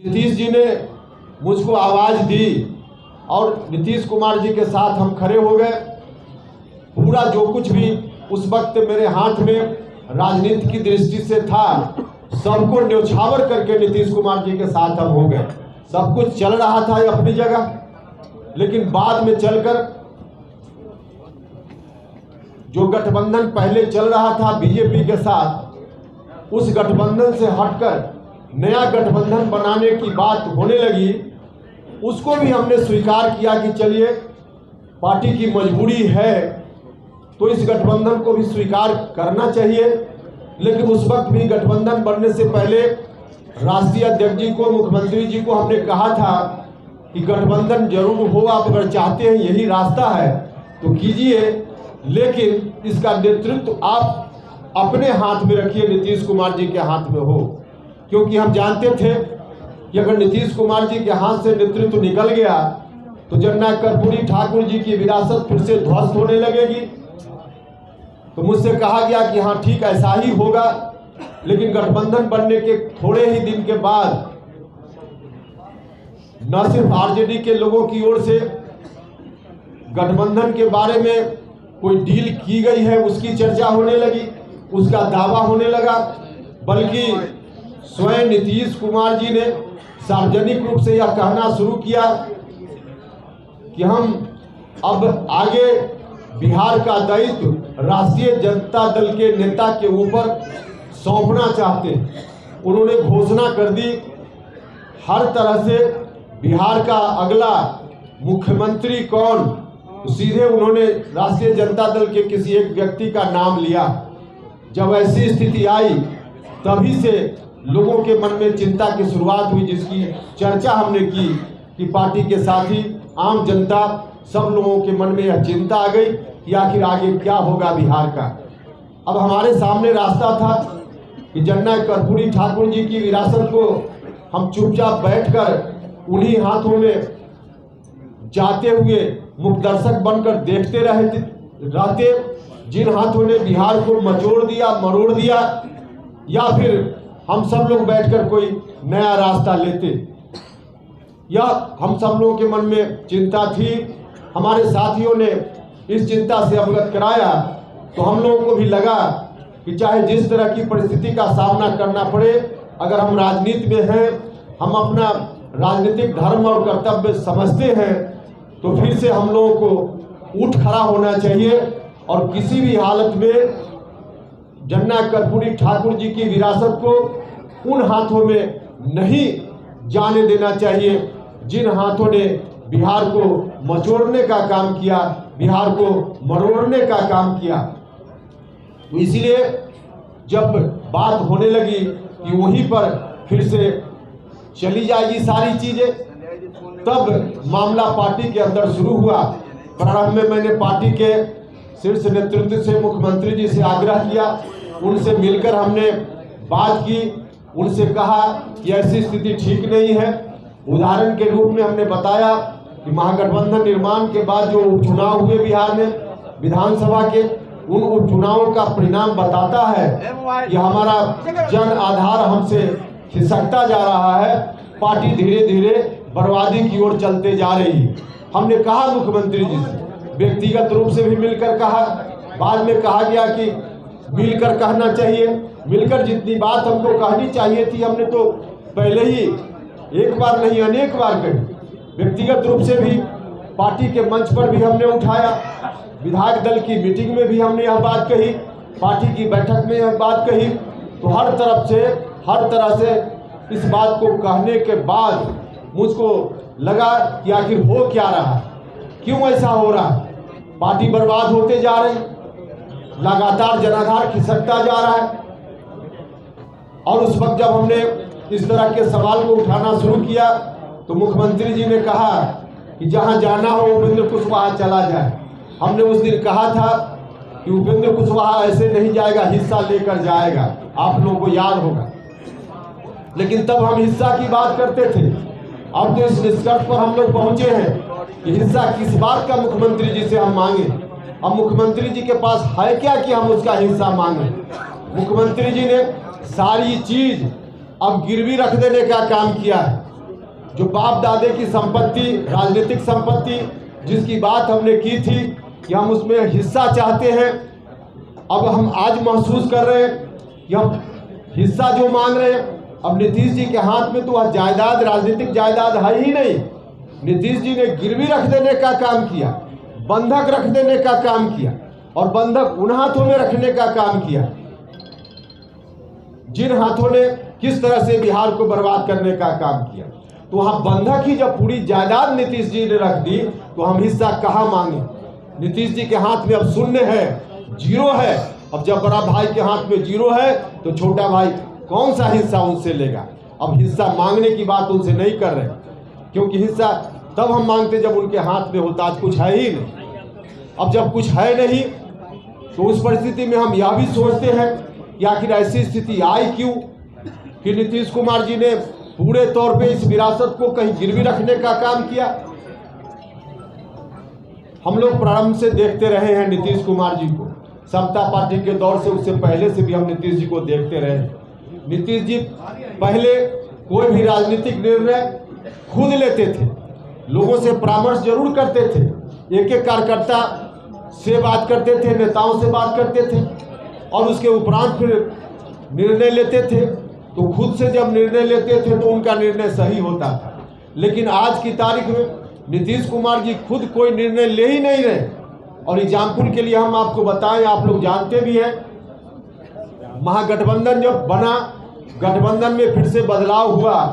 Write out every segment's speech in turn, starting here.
नीतीश जी ने मुझको आवाज़ दी और नीतीश कुमार जी के साथ हम खड़े हो गए। पूरा जो कुछ भी उस वक्त मेरे हाथ में राजनीति की दृष्टि से था, सबको न्यौछावर करके नीतीश कुमार जी के साथ हम हो गए। सब कुछ चल रहा था अपनी जगह, लेकिन बाद में चलकर जो गठबंधन पहले चल रहा था बीजेपी के साथ, उस गठबंधन से हटकर नया गठबंधन बनाने की बात होने लगी। उसको भी हमने स्वीकार किया कि चलिए पार्टी की मजबूरी है तो इस गठबंधन को भी स्वीकार करना चाहिए। लेकिन उस वक्त भी गठबंधन बनने से पहले राष्ट्रीय अध्यक्ष जी को, मुख्यमंत्री जी को हमने कहा था कि गठबंधन जरूर हो, आप अगर चाहते हैं यही रास्ता है तो कीजिए, लेकिन इसका नेतृत्व आप अपने हाथ में रखिए, नीतीश कुमार जी के हाथ में हो। क्योंकि हम जानते थे कि अगर नीतीश कुमार जी के हाथ से नेतृत्व निकल गया तो जननायक कर्पूरी ठाकुर जी की विरासत फिर से ध्वस्त होने लगेगी। तो मुझसे कहा गया कि हाँ ठीक ऐसा ही होगा। लेकिन गठबंधन बनने के थोड़े ही दिन के बाद न सिर्फ आरजेडी के लोगों की ओर से गठबंधन के बारे में कोई डील की गई है उसकी चर्चा होने लगी, उसका दावा होने लगा, बल्कि स्वयं नीतीश कुमार जी ने सार्वजनिक रूप से यह कहना शुरू किया कि हम अब आगे बिहार का दायित्व राष्ट्रीय जनता दल के नेता के ऊपर सौंपना चाहते हैं। उन्होंने घोषणा कर दी, हर तरह से बिहार का अगला मुख्यमंत्री कौन, सीधे उन्होंने राष्ट्रीय जनता दल के किसी एक व्यक्ति का नाम लिया। जब ऐसी स्थिति आई तभी से लोगों के मन में चिंता की शुरुआत हुई, जिसकी चर्चा हमने की कि पार्टी के साथ ही आम जनता, सब लोगों के मन में यह चिंता आ गई कि आखिर आगे क्या होगा बिहार का। अब हमारे सामने रास्ता था कि जननायक कर्पूरी ठाकुर जी की विरासत को हम चुपचाप बैठकर उन्हीं हाथों में जाते हुए मुखदर्शक बनकर देखते रहते, जिन हाथों ने बिहार को मचोड़ दिया, मरोड़ दिया, या फिर हम सब लोग बैठकर कोई नया रास्ता लेते। यह हम सब लोगों के मन में चिंता थी। हमारे साथियों ने इस चिंता से अवगत कराया तो हम लोगों को भी लगा कि चाहे जिस तरह की परिस्थिति का सामना करना पड़े, अगर हम राजनीति में हैं, हम अपना राजनीतिक धर्म और कर्तव्य समझते हैं, तो फिर से हम लोगों को उठ खड़ा होना चाहिए और किसी भी हालत में जननायक कर्पूरी ठाकुर जी की विरासत को उन हाथों में नहीं जाने देना चाहिए जिन हाथों ने बिहार को मचोड़ने का काम किया, बिहार को मरोड़ने का काम किया। तो इसीलिए जब बात होने लगी कि वहीं पर फिर से चली जाएगी सारी चीजें, तब मामला पार्टी के अंदर शुरू हुआ। प्रारंभ में मैंने पार्टी के शीर्ष नेतृत्व से, मुख्यमंत्री जी से आग्रह किया, उनसे मिलकर हमने बात की, उनसे कहा कि ऐसी स्थिति ठीक नहीं है। उदाहरण के रूप में हमने बताया कि महागठबंधन निर्माण के बाद जो उपचुनाव हुए बिहार में विधानसभा के, उन उपचुनावों का परिणाम बताता है कि हमारा जन आधार हमसे खिसकता जा रहा है, पार्टी धीरे धीरे बर्बादी की ओर चलते जा रही है। हमने कहा मुख्यमंत्री जी से, व्यक्तिगत रूप से भी मिलकर कहा, बाद में कहा गया कि मिलकर कहना चाहिए। मिलकर जितनी बात हमको कहनी चाहिए थी हमने तो पहले ही एक बार नहीं अनेक बार कही। व्यक्तिगत रूप से भी पार्टी के मंच पर भी हमने उठाया, विधायक दल की मीटिंग में भी हमने यह बात कही, पार्टी की बैठक में यह बात कही। तो हर तरफ से, हर तरह से इस बात को कहने के बाद मुझको लगा कि आखिर हो क्या रहा, क्यों ऐसा हो रहा। पार्टी बर्बाद होते जा रही, लगातार जनाधार खिसकता जा रहा है। और उस वक्त जब हमने इस तरह के सवाल को उठाना शुरू किया तो मुख्यमंत्री जी ने कहा कि जहां जाना हो उपेंद्र कुशवाहा चला जाए। हमने उस दिन कहा था कि उपेंद्र कुशवाहा ऐसे नहीं जाएगा, हिस्सा लेकर जाएगा, आप लोगों को याद होगा। लेकिन तब हम हिस्सा की बात करते थे। अब तो इस निष्कर्ष पर हम लोग पहुंचे हैं कि हिस्सा किस बात का मुख्यमंत्री जी से हम मांगे। अब मुख्यमंत्री जी के पास है क्या कि हम उसका हिस्सा मांगे। मुख्यमंत्री जी ने सारी चीज अब गिरवी रख देने का काम किया है। जो बाप दादे की संपत्ति, राजनीतिक संपत्ति जिसकी बात हमने की थी कि हम उसमें हिस्सा चाहते हैं, अब हम आज महसूस कर रहे हैं कि हम हिस्सा जो मांग रहे हैं, अब नीतीश जी के हाथ में तो वह जायदाद, राजनीतिक जायदाद है ही नहीं। नीतीश जी ने गिरवी रख देने का काम किया, बंधक रख देने का काम किया और बंधक उन हाथों में रखने का काम किया जिन हाथों ने किस तरह से बिहार को बर्बाद करने का काम किया। तो वहां बंधक ही जब पूरी जायदाद नीतीश जी ने रख दी तो हम हिस्सा कहाँ मांगे। नीतीश जी के हाथ में अब शून्य है, जीरो है। अब जब बड़ा भाई के हाथ में जीरो है तो छोटा भाई कौन सा हिस्सा उनसे लेगा। अब हिस्सा मांगने की बात उनसे नहीं कर रहे, क्योंकि हिस्सा तब हम मांगते जब उनके हाथ में होता। आज कुछ है ही नहीं। अब जब कुछ है नहीं तो उस परिस्थिति में हम यह भी सोचते हैं कि आखिर ऐसी स्थिति आई क्यों कि नीतीश कुमार जी ने पूरे तौर पे इस विरासत को कहीं गिरवी रखने का काम किया। हम लोग प्रारंभ से देखते रहे हैं नीतीश कुमार जी को, समता पार्टी के दौर से, उससे पहले से भी हम नीतीश जी को देखते रहे। नीतीश जी पहले कोई भी राजनीतिक निर्णय खुद लेते थे, लोगों से परामर्श जरूर करते थे, एक एक कार्यकर्ता से बात करते थे, नेताओं से बात करते थे और उसके उपरांत फिर निर्णय लेते थे। तो खुद से जब निर्णय लेते थे तो उनका निर्णय सही होता था। लेकिन आज की तारीख में नीतीश कुमार जी खुद कोई निर्णय ले ही नहीं रहे। और एग्जाम्पल के लिए हम आपको बताएं, आप लोग जानते भी हैं, महागठबंधन जब बना, गठबंधन में फिर से बदलाव हुआ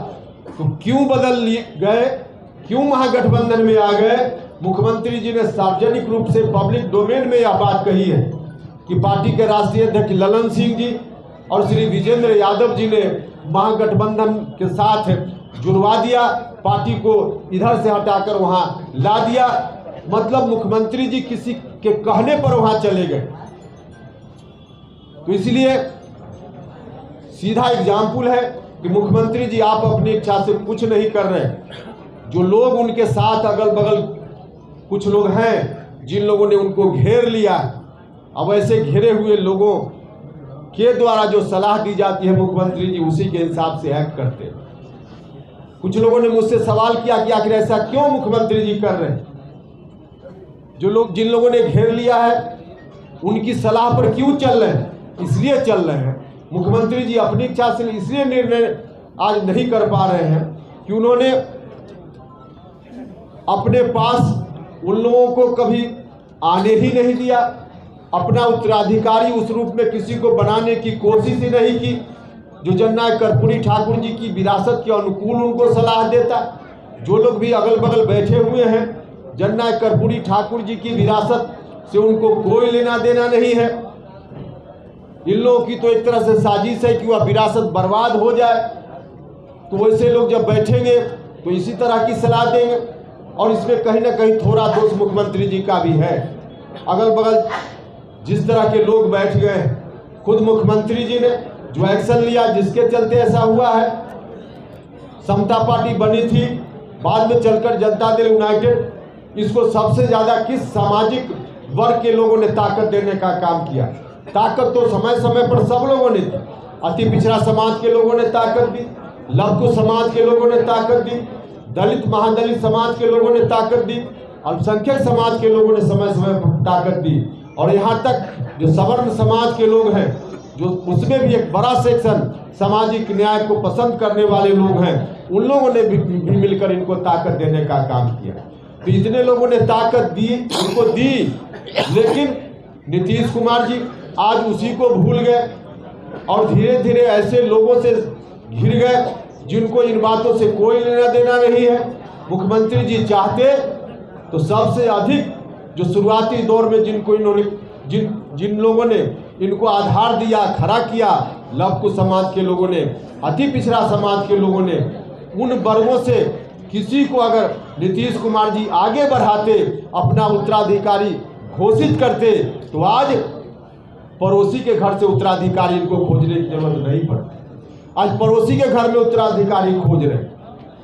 तो क्यों बदल गए, क्यों महागठबंधन में आ गए। मुख्यमंत्री जी ने सार्वजनिक रूप से पब्लिक डोमेन में यह बात कही है कि पार्टी के राष्ट्रीय अध्यक्ष ललन सिंह जी और श्री विजेंद्र यादव जी ने महागठबंधन के साथ जुड़वा दिया, पार्टी को इधर से हटाकर वहां ला दिया। मतलब मुख्यमंत्री जी किसी के कहने पर वहां चले गए। तो इसलिए सीधा एग्जाम्पल है कि मुख्यमंत्री जी आप अपनी इच्छा से कुछ नहीं कर रहे। जो लोग उनके साथ अगल बगल कुछ लोग हैं जिन लोगों ने उनको घेर लिया, अब ऐसे घिरे हुए लोगों के द्वारा जो सलाह दी जाती है मुख्यमंत्री जी उसी के हिसाब से एक्ट करते हैं। कुछ लोगों ने मुझसे सवाल किया कि आखिर ऐसा क्यों मुख्यमंत्री जी कर रहे हैं। जो लोग जिन लोगों ने घेर लिया है उनकी सलाह पर क्यों चल रहे हैं, इसलिए चल रहे हैं। मुख्यमंत्री जी अपनी इच्छा से इसलिए निर्णय आज नहीं कर पा रहे हैं कि उन्होंने अपने पास उन लोगों को कभी आने ही नहीं दिया, अपना उत्तराधिकारी उस रूप में किसी को बनाने की कोशिश ही नहीं की जो जननायक कर्पूरी ठाकुर जी की विरासत के अनुकूल उनको सलाह देता। जो लोग भी अगल बगल बैठे हुए हैं, जननायक कर्पूरी ठाकुर जी की विरासत से उनको कोई लेना देना नहीं है। इन लोगों की तो एक तरह से साजिश है कि वह विरासत बर्बाद हो जाए। तो वैसे लोग जब बैठेंगे तो इसी तरह की सलाह देंगे और इसमें कहीं ना कहीं थोड़ा दोष मुख्यमंत्री जी का भी है। अगल बगल जिस तरह के लोग बैठ गए, खुद मुख्यमंत्री जी ने जो एक्शन लिया जिसके चलते ऐसा हुआ है। समता पार्टी बनी थी, बाद में चलकर जनता दल यूनाइटेड, इसको सबसे ज़्यादा किस सामाजिक वर्ग के लोगों ने ताकत देने का काम किया। ताकत तो समय समय पर सब लोगों ने दी। अति पिछड़ा समाज के लोगों ने ताकत दी, लघु समाज के लोगों ने ताकत दी, दलित महादलित समाज के लोगों ने ताकत दी, अल्पसंख्यक समाज के लोगों ने समय समय पर ताकत दी। और यहाँ तक जो सवर्ण समाज के लोग हैं, जो उसमें भी एक बड़ा सेक्शन सामाजिक न्याय को पसंद करने वाले लोग हैं, उन लोगों ने भी मिलकर इनको ताकत देने का काम किया। तो इतने लोगों ने ताकत दी, उनको दी, लेकिन नीतीश कुमार जी आज उसी को भूल गए और धीरे धीरे ऐसे लोगों से घिर गए जिनको इन बातों से कोई लेना देना नहीं है। मुख्यमंत्री जी चाहते तो सबसे अधिक जो शुरुआती दौर में जिनको इन्होंने जिन लोगों ने इनको आधार दिया, खड़ा किया, लघु समाज के लोगों ने, अति पिछड़ा समाज के लोगों ने, उन वर्गों से किसी को अगर नीतीश कुमार जी आगे बढ़ाते, अपना उत्तराधिकारी घोषित करते, तो आज पड़ोसी के घर से उत्तराधिकारी इनको खोजने की जरूरत नहीं पड़ती। आज पड़ोसी के घर में उत्तराधिकारी खोज रहे,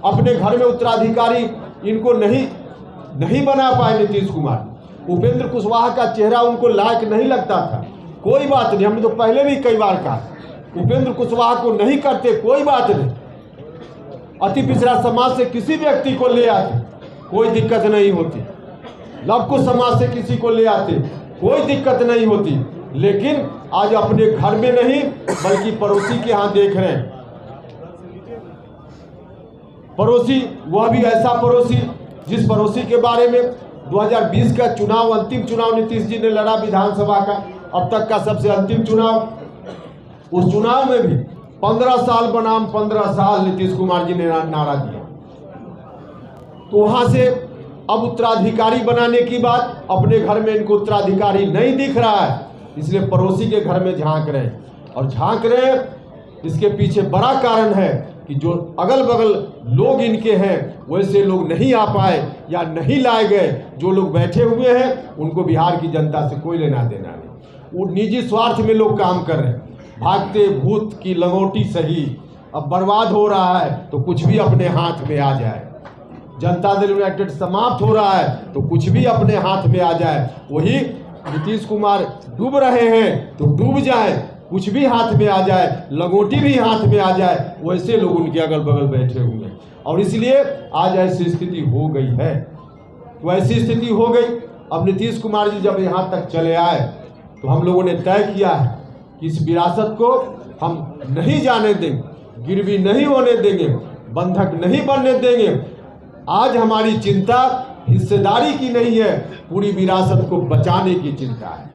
अपने घर में उत्तराधिकारी इनको नहीं बना पाए नीतीश कुमार। उपेंद्र कुशवाहा का चेहरा उनको लायक नहीं लगता था, कोई बात नहीं, हमने तो पहले भी कई बार कहा, उपेंद्र कुशवाहा को नहीं करते कोई बात नहीं, अति पिछड़ा समाज से किसी व्यक्ति को ले आते, कोई दिक्कत नहीं होती। लव कुश समाज से किसी को ले आते, कोई दिक्कत नहीं होती। लेकिन आज अपने घर में नहीं बल्कि पड़ोसी के यहाँ देख रहे हैं। पड़ोसी, वह भी ऐसा पड़ोसी जिस पड़ोसी के बारे में 2020 का चुनाव, अंतिम चुनाव नीतीश जी ने लड़ा विधानसभा का, अब तक का सबसे अंतिम चुनाव। उस चुनाव में भी 15 साल बनाम 15 साल नीतीश कुमार जी ने नारा दिया। तो वहां से अब उत्तराधिकारी बनाने की बात, अपने घर में इनको उत्तराधिकारी नहीं दिख रहा है, इसलिए पड़ोसी के घर में झांक रहे हैं। और झांक रहे हैं, इसके पीछे बड़ा कारण है कि जो अगल बगल लोग इनके हैं वैसे लोग नहीं आ पाए या नहीं लाए गए। जो लोग बैठे हुए हैं उनको बिहार की जनता से कोई लेना देना नहीं। वो निजी स्वार्थ में लोग काम कर रहे हैं। भागते भूत की लंगोटी सही, अब बर्बाद हो रहा है तो कुछ भी अपने हाथ में आ जाए। जनता दल यूनाइटेड समाप्त हो रहा है तो कुछ भी अपने हाथ में आ जाए। वही नीतीश कुमार डूब रहे हैं तो डूब जाए, कुछ भी हाथ में आ जाए, लंगोटी भी हाथ में आ जाए, वैसे लोग उनके अगल बगल बैठे हुए हैं। और इसलिए आज ऐसी स्थिति हो गई है। तो ऐसी स्थिति हो गई। अब नीतीश कुमार जी जब यहाँ तक चले आए तो हम लोगों ने तय किया है कि इस विरासत को हम नहीं जाने देंगे, गिरवी नहीं होने देंगे, बंधक नहीं बनने देंगे। आज हमारी चिंता हिस्सेदारी की नहीं है, पूरी विरासत को बचाने की चिंता है।